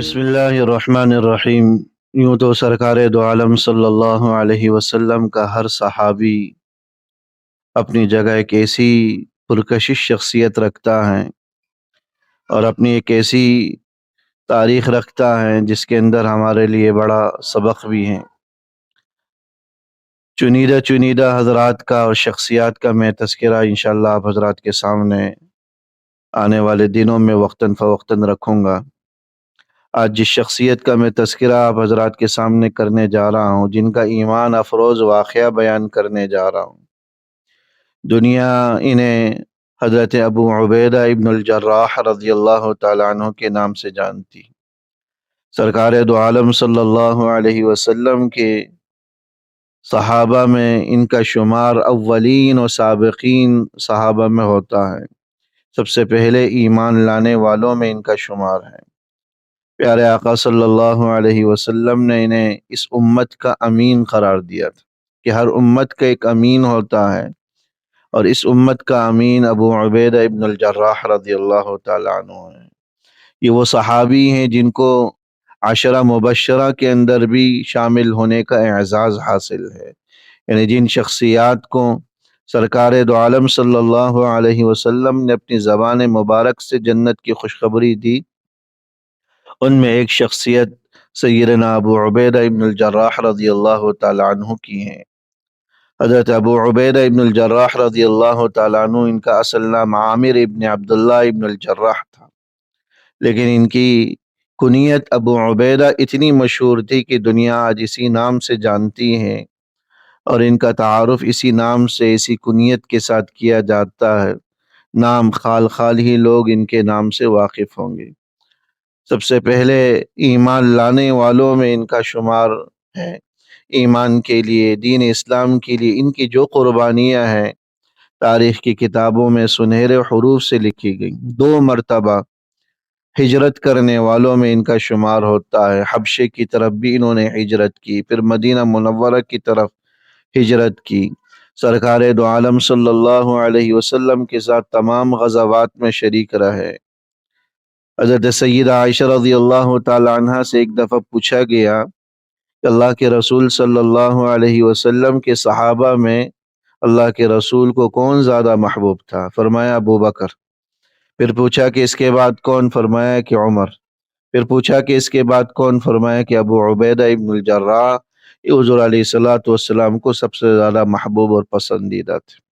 بسم اللہ الرحمن الرحیم۔ یوں تو سرکار دو عالم صلی اللہ علیہ وسلم کا ہر صحابی اپنی جگہ ایک ایسی پرکشش شخصیت رکھتا ہے اور اپنی ایک ایسی تاریخ رکھتا ہے جس کے اندر ہمارے لیے بڑا سبق بھی ہے۔ چنیدہ چنیدہ حضرات کا اور شخصیات کا میں تذکرہ انشاءاللہ آپ حضرات کے سامنے آنے والے دنوں میں وقتاً فوقتاً رکھوں گا۔ آج جس شخصیت کا میں تذکرہ آپ حضرات کے سامنے کرنے جا رہا ہوں، جن کا ایمان افروز واقعہ بیان کرنے جا رہا ہوں، دنیا انہیں حضرت ابو عبیدہ ابن الجراح رضی اللہ تعالیٰ عنہ کے نام سے جانتی۔ سرکار دو عالم صلی اللہ علیہ وسلم کے صحابہ میں ان کا شمار اولین و سابقین صحابہ میں ہوتا ہے، سب سے پہلے ایمان لانے والوں میں ان کا شمار ہے۔ پیارے آقا صلی اللہ علیہ وسلم نے انہیں اس امت کا امین قرار دیا تھا کہ ہر امت کا ایک امین ہوتا ہے، اور اس امت کا امین ابو عبیدہ ابن الجراح رضی اللہ تعالیٰ عنہ ہیں۔ یہ وہ صحابی ہیں جن کو عشرہ مبشرہ کے اندر بھی شامل ہونے کا اعزاز حاصل ہے، یعنی جن شخصیات کو سرکار دو عالم صلی اللہ علیہ وسلم نے اپنی زبان مبارک سے جنت کی خوشخبری دی، ان میں ایک شخصیت سیدنا ابو عبیدہ ابن الجراح رضی اللہ تعالیٰ عنہ کی ہیں۔ حضرت ابو عبیدہ ابن الجراح رضی اللہ تعالیٰ عنہ، ان کا اصل نام عامر ابن عبداللہ ابن الجراح تھا، لیکن ان کی کنیت ابو عبیدہ اتنی مشہور تھی کہ دنیا آج اسی نام سے جانتی ہے، اور ان کا تعارف اسی نام سے، اسی کنیت کے ساتھ کیا جاتا ہے۔ نام خال خال ہی لوگ ان کے نام سے واقف ہوں گے۔ سب سے پہلے ایمان لانے والوں میں ان کا شمار ہے۔ ایمان کے لیے، دین اسلام کے لیے ان کی جو قربانیاں ہیں تاریخ کی کتابوں میں سنہرے حروف سے لکھی گئی۔ 2 مرتبہ ہجرت کرنے والوں میں ان کا شمار ہوتا ہے۔ حبشے کی طرف بھی انہوں نے ہجرت کی، پھر مدینہ منورہ کی طرف ہجرت کی۔ سرکار دو عالم صلی اللہ علیہ وسلم کے ساتھ تمام غزوات میں شریک رہے۔ حضرت سیدہ عائشہ رضی اللہ تعالی عنہ سے ایک دفعہ پوچھا گیا کہ اللہ کے رسول صلی اللہ علیہ وسلم کے صحابہ میں اللہ کے رسول کو کون زیادہ محبوب تھا؟ فرمایا ابو بکر۔ پھر پوچھا کہ اس کے بعد کون؟ فرمایا کہ عمر۔ پھر پوچھا کہ اس کے بعد کون؟ فرمایا کہ ابو عبیدہ ابن الجراح۔ یہ حضور علیہ الصلوۃ والسلام کو سب سے زیادہ محبوب اور پسندیدہ تھے۔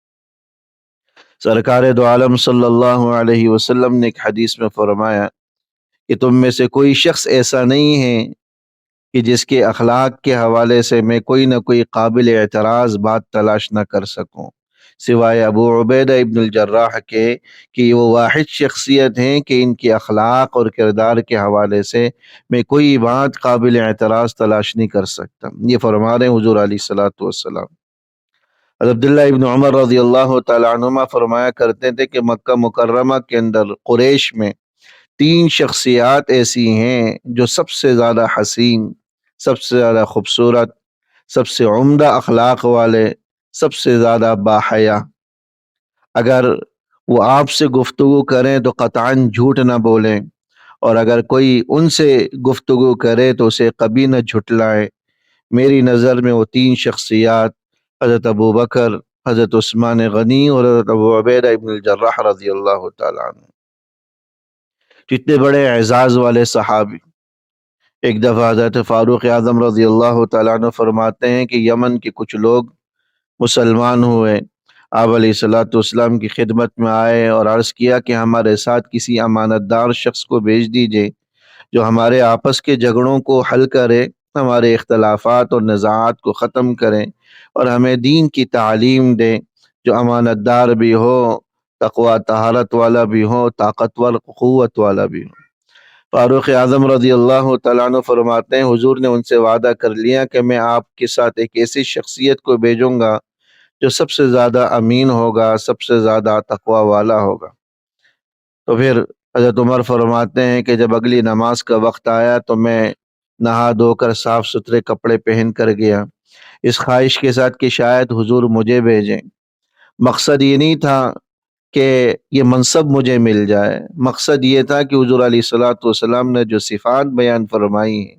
سرکار دو عالم صلی اللہ علیہ وسلم نے ایک حدیث میں فرمایا کہ تم میں سے کوئی شخص ایسا نہیں ہے کہ جس کے اخلاق کے حوالے سے میں کوئی نہ کوئی قابل اعتراض بات تلاش نہ کر سکوں، سوائے ابو عبیدہ ابن الجراح کے، کہ وہ واحد شخصیت ہیں کہ ان کے اخلاق اور کردار کے حوالے سے میں کوئی بات قابل اعتراض تلاش نہیں کر سکتا۔ یہ فرما رہے ہیں حضور علیہ الصلوۃ والسلام۔ حضرت عبداللہ ابن عمر رضی اللہ تعالیٰ عنہما فرمایا کرتے تھے کہ مکہ مکرمہ کے اندر قریش میں 3 شخصیات ایسی ہیں جو سب سے زیادہ حسین، سب سے زیادہ خوبصورت، سب سے عمدہ اخلاق والے، سب سے زیادہ باحیا۔ اگر وہ آپ سے گفتگو کریں تو قطعاً جھوٹ نہ بولیں، اور اگر کوئی ان سے گفتگو کرے تو اسے کبھی نہ جھٹلائیں۔ میری نظر میں وہ 3 شخصیات حضرت ابو بکر، حضرت عثمان غنی اور حضرت ابو عبیدہ ابن الجراح رضی اللہ تعالیٰ عنہ، جتنے بڑے اعزاز والے صحابی۔ ایک دفعہ حضرت فاروق اعظم رضی اللہ تعالیٰ عنہ فرماتے ہیں کہ یمن کے کچھ لوگ مسلمان ہوئے، آپ علیہ الصلوۃ والسلام کی خدمت میں آئے اور عرض کیا کہ ہمارے ساتھ کسی امانت دار شخص کو بھیج دیجئے جو ہمارے آپس کے جھگڑوں کو حل کرے، ہمارے اختلافات اور نزاعات کو ختم کریں اور ہمیں دین کی تعلیم دے، جو امانت دار بھی ہو، تقوی طہارت والا بھی ہو، طاقتور قوت والا بھی ہو۔ فاروق اعظم رضی اللہ تعالیٰ عنہ فرماتے ہیں حضور نے ان سے وعدہ کر لیا کہ میں آپ کے ساتھ ایک ایسی شخصیت کو بھیجوں گا جو سب سے زیادہ امین ہوگا، سب سے زیادہ تقوی والا ہوگا۔ تو پھر حضرت عمر فرماتے ہیں کہ جب اگلی نماز کا وقت آیا تو میں نہا دھو کر صاف ستھرے کپڑے پہن کر گیا، اس خواہش کے ساتھ کہ شاید حضور مجھے بھیجیں۔ مقصد یہ نہیں تھا کہ یہ منصب مجھے مل جائے، مقصد یہ تھا کہ حضور علیہ الصلوۃ والسلام نے جو صفات بیان فرمائی ہیں،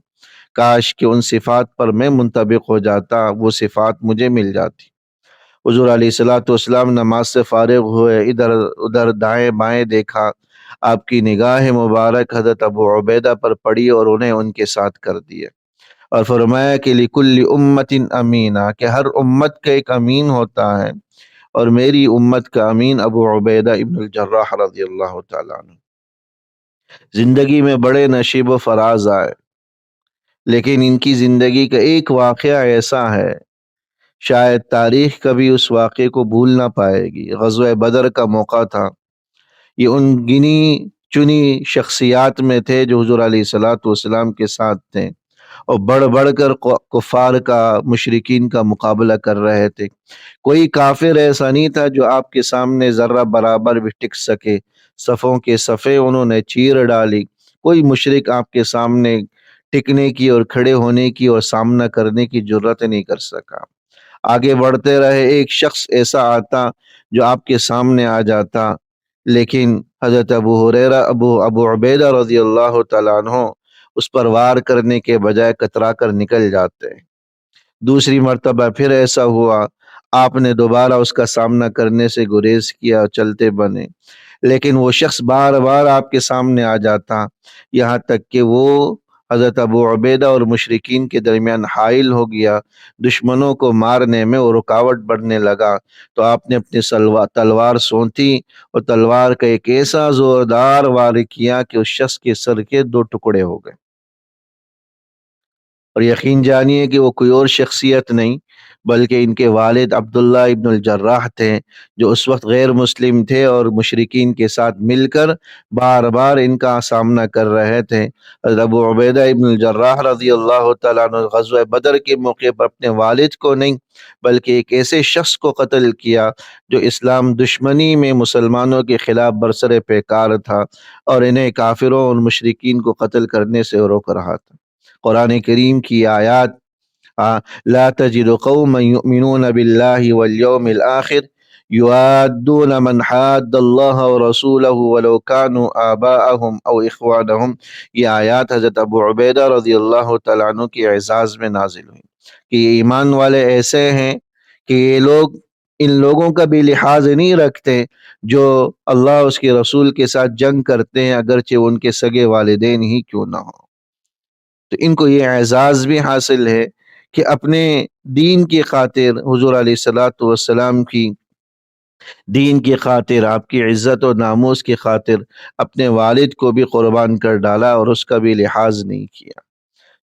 کاش کہ ان صفات پر میں منطبق ہو جاتا، وہ صفات مجھے مل جاتی۔ حضور علیہ الصلوۃ والسلام نماز سے فارغ ہوئے، ادھر ادھر دائیں بائیں دیکھا، آپ کی نگاہ مبارک حضرت ابو عبیدہ پر پڑی اور انہیں ان کے ساتھ کر دیا، اور فرمایا کہ لکل امت امینہ، کہ ہر امت کا ایک امین ہوتا ہے، اور میری امت کا امین ابو عبیدہ ابن الجراح رضی اللہ تعالیٰ عنہ۔ زندگی میں بڑے نشیب و فراز آئے، لیکن ان کی زندگی کا ایک واقعہ ایسا ہے، شاید تاریخ کبھی اس واقعے کو بھول نہ پائے گی۔ غزوہ بدر کا موقع تھا، یہ ان گنی چنی شخصیات میں تھے جو حضور علیہ الصلوۃ والسلام کے ساتھ تھے، اور بڑھ بڑھ کر کفار کا، مشرکین کا مقابلہ کر رہے تھے۔ کوئی کافر ایسا نہیں تھا جو آپ کے سامنے ذرہ برابر بھی ٹک سکے، صفوں کے صفیں انہوں نے چیر ڈالی، کوئی مشرک آپ کے سامنے ٹکنے کی اور کھڑے ہونے کی اور سامنا کرنے کی جرت نہیں کر سکا۔ آگے بڑھتے رہے، ایک شخص ایسا آتا جو آپ کے سامنے آ جاتا، لیکن حضرت ابو عبیدہ رضی اللہ تعالیٰ عنہ اس پر وار کرنے کے بجائے کترا کر نکل جاتے۔ دوسری مرتبہ پھر ایسا ہوا، آپ نے دوبارہ اس کا سامنا کرنے سے گریز کیا اور چلتے بنے، لیکن وہ شخص بار بار آپ کے سامنے آ جاتا، یہاں تک کہ وہ حضرت ابو عبیدہ اور مشرکین کے درمیان حائل ہو گیا، دشمنوں کو مارنے میں وہ رکاوٹ بڑھنے لگا، تو آپ نے اپنی تلوار سونتی اور تلوار کا ایک ایسا زوردار وار کیا کہ اس شخص کے سر کے دو ٹکڑے ہو گئے۔ اور یقین جانیے کہ وہ کوئی اور شخصیت نہیں بلکہ ان کے والد عبداللہ ابن الجراح تھے، جو اس وقت غیر مسلم تھے اور مشرکین کے ساتھ مل کر بار بار ان کا سامنا کر رہے تھے۔ حضرت ابو عبیدہ ابن الجراح رضی اللہ تعالیٰ عنہ غزوہ بدر کے موقع پر اپنے والد کو نہیں بلکہ ایک ایسے شخص کو قتل کیا جو اسلام دشمنی میں مسلمانوں کے خلاف برسر پیکار تھا، اور انہیں کافروں اور مشرکین کو قتل کرنے سے روک رہا تھا۔ قرآن کریم کی آیات لا تجد قوما يؤمنون بالله واليوم الآخر يوادون من حاد الله ورسوله ولو كانوا آباءهم أو إخوانهم، یہ آیات حضرت ابو عبیدہ رضی اللہ تعالیٰ عنہ کی اعزاز میں نازل ہوئی کہ یہ ایمان والے ایسے ہیں کہ یہ لوگ ان لوگوں کا بھی لحاظ نہیں رکھتے جو اللہ اس کے رسول کے ساتھ جنگ کرتے ہیں، اگرچہ ان کے سگے والدین ہی کیوں نہ ہوں۔ تو ان کو یہ اعزاز بھی حاصل ہے کہ اپنے دین کی خاطر، حضور علیہ الصلوۃ والسلام کی دین کی خاطر، آپ کی عزت و ناموس کی خاطر اپنے والد کو بھی قربان کر ڈالا اور اس کا بھی لحاظ نہیں کیا۔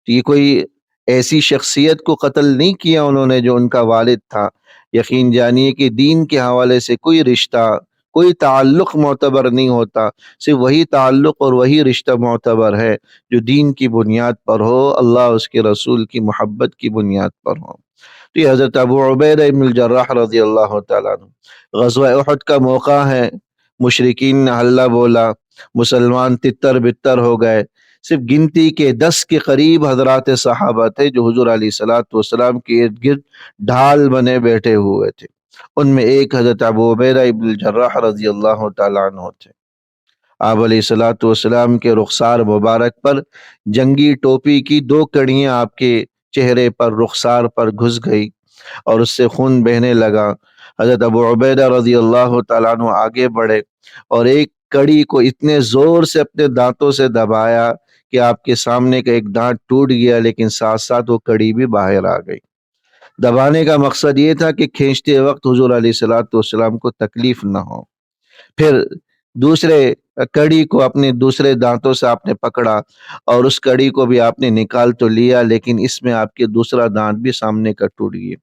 تو یہ کوئی ایسی شخصیت کو قتل نہیں کیا انہوں نے جو ان کا والد تھا۔ یقین جانیے کہ دین کے حوالے سے کوئی رشتہ، کوئی تعلق معتبر نہیں ہوتا، صرف وہی تعلق اور وہی رشتہ معتبر ہے جو دین کی بنیاد پر ہو، اللہ اس کے رسول کی محبت کی بنیاد پر ہو۔ تو یہ حضرت ابو عبیدہ ابن الجراح رضی اللہ تعالیٰ عنہ، غزوہ احد کا موقع ہے، مشرکین نے حلہ بولا، مسلمان تتر بتر ہو گئے، صرف گنتی کے 10 کے قریب حضرات صحابہ تھے جو حضور علیہ الصلوۃ والسلام کے ارد گرد ڈھال بنے بیٹھے ہوئے تھے، ان میں ایک حضرت ابو عبیدہ ابن الجراح رضی اللہ تعالیٰ عنہ تھے۔ آپ علیہ الصلوۃ والسلام کے رخسار مبارک پر جنگی ٹوپی کی 2 کڑیاں آپ کے چہرے پر، رخسار پر گھس گئی اور اس سے خون بہنے لگا۔ حضرت ابو عبیدہ رضی اللہ تعالیٰ عنہ آگے بڑھے اور ایک کڑی کو اتنے زور سے اپنے دانتوں سے دبایا کہ آپ کے سامنے کا ایک دانت ٹوٹ گیا، لیکن ساتھ ساتھ وہ کڑی بھی باہر آ گئی۔ دبانے کا مقصد یہ تھا کہ کھینچتے وقت حضور علیہ الصلوۃ والسلام کو تکلیف نہ ہو۔ پھر دوسرے کڑی کو اپنے دوسرے دانتوں سے آپ نے پکڑا اور اس کڑی کو بھی آپ نے نکال تو لیا، لیکن اس میں آپ کے دوسرا دانت بھی سامنے کا ٹوٹ گیا۔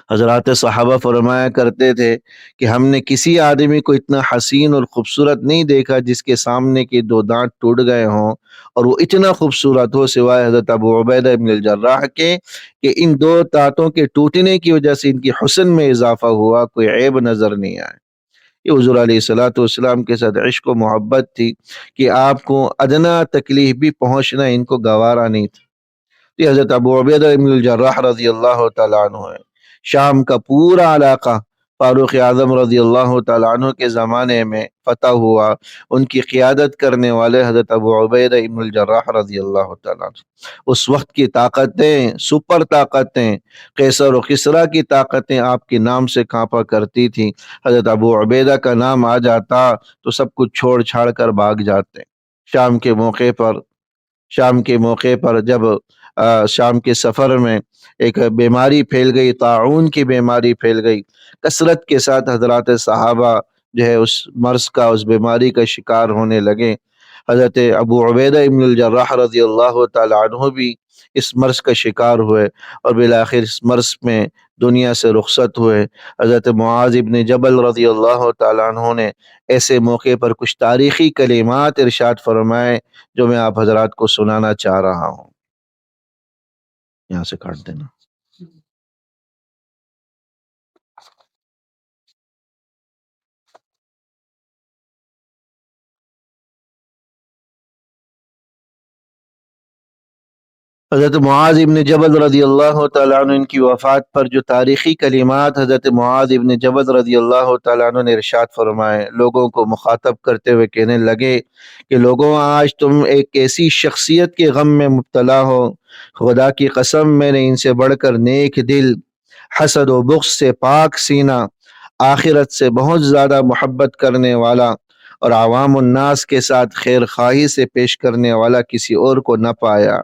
حضرات صحابہ فرمایا کرتے تھے کہ ہم نے کسی آدمی کو اتنا حسین اور خوبصورت نہیں دیکھا جس کے سامنے کے 2 دانت ٹوٹ گئے ہوں اور وہ اتنا خوبصورت ہو، سوائے حضرت ابو عبیدہ ابن الجراح کے، کہ ان 2 دانتوں کے ٹوٹنے کی وجہ سے ان کی حسن میں اضافہ ہوا، کوئی عیب نظر نہیں آئے۔ یہ حضور علیہ الصلوۃ والسلام کے ساتھ عشق و محبت تھی کہ آپ کو ادنا تکلیف بھی پہنچنا ان کو گوارا نہیں تھا۔ یہ حضرت ابو عبیدہ ابن الجراح رضی اللہ تعالیٰ عنہ ہے۔ شام کا پورا علاقہ فاروق اعظم رضی اللہ تعالیٰ عنہ کے زمانے میں فتح ہوا، ان کی قیادت کرنے والے حضرت ابو عبیدہ ابن الجراح رضی اللہ تعالیٰ عنہ، اس وقت کی طاقتیں، سپر طاقتیں، قیصر و کسریٰ کی طاقتیں آپ کے نام سے کانپا کرتی تھیں۔ حضرت ابو عبیدہ کا نام آ جاتا تو سب کچھ چھوڑ چھاڑ کر بھاگ جاتے۔ شام کے موقع پر شام کے موقع پر جب شام کے سفر میں ایک بیماری پھیل گئی، طاعون کی بیماری پھیل گئی، کثرت کے ساتھ حضرات صحابہ جو ہے اس مرض کا، اس بیماری کا شکار ہونے لگے۔ حضرت ابو عبیدہ ابن الجراح رضی اللہ تعالی عنہ بھی اس مرض کا شکار ہوئے اور بالآخر اس مرض میں دنیا سے رخصت ہوئے۔ حضرت معاذ ابن جبل رضی اللہ تعالیٰ عنہ نے ایسے موقع پر کچھ تاریخی کلمات ارشاد فرمائے جو میں آپ حضرات کو سنانا چاہ رہا ہوں۔ یہاں سے کاٹ دینا۔ حضرت معاذ ابن جبل رضی اللہ تعالیٰ عنہ، ان کی وفات پر جو تاریخی کلمات حضرت معاذ ابن جبل رضی اللہ تعالیٰ عنہ نے ارشاد فرمائے، لوگوں کو مخاطب کرتے ہوئے کہنے لگے کہ لوگوں، آج تم ایک ایسی شخصیت کے غم میں مبتلا ہو، خدا کی قسم میں نے ان سے بڑھ کر نیک دل، حسد و بغض سے پاک سینہ، آخرت سے بہت زیادہ محبت کرنے والا اور عوام الناس کے ساتھ خیر خواہی سے پیش کرنے والا کسی اور کو نہ پایا۔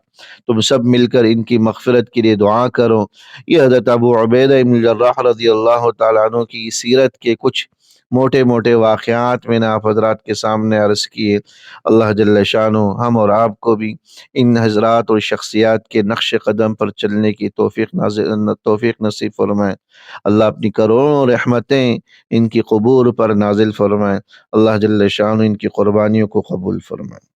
تم سب مل کر ان کی مغفرت کے لیے دعا کرو۔ یہ حضرت ابو عبیدہ ابن جراح رضی اللہ تعالیٰ عنہ کی سیرت کے کچھ موٹے موٹے واقعات میں نے آپ حضرات کے سامنے عرض کیے۔ اللہ جل شانہ ہم اور آپ کو بھی ان حضرات اور شخصیات کے نقش قدم پر چلنے کی توفیق نصیب فرمائے۔ اللہ اپنی کروڑوں رحمتیں ان کی قبور پر نازل فرمائے۔ اللہ جل شانہ ان کی قربانیوں کو قبول فرمائے۔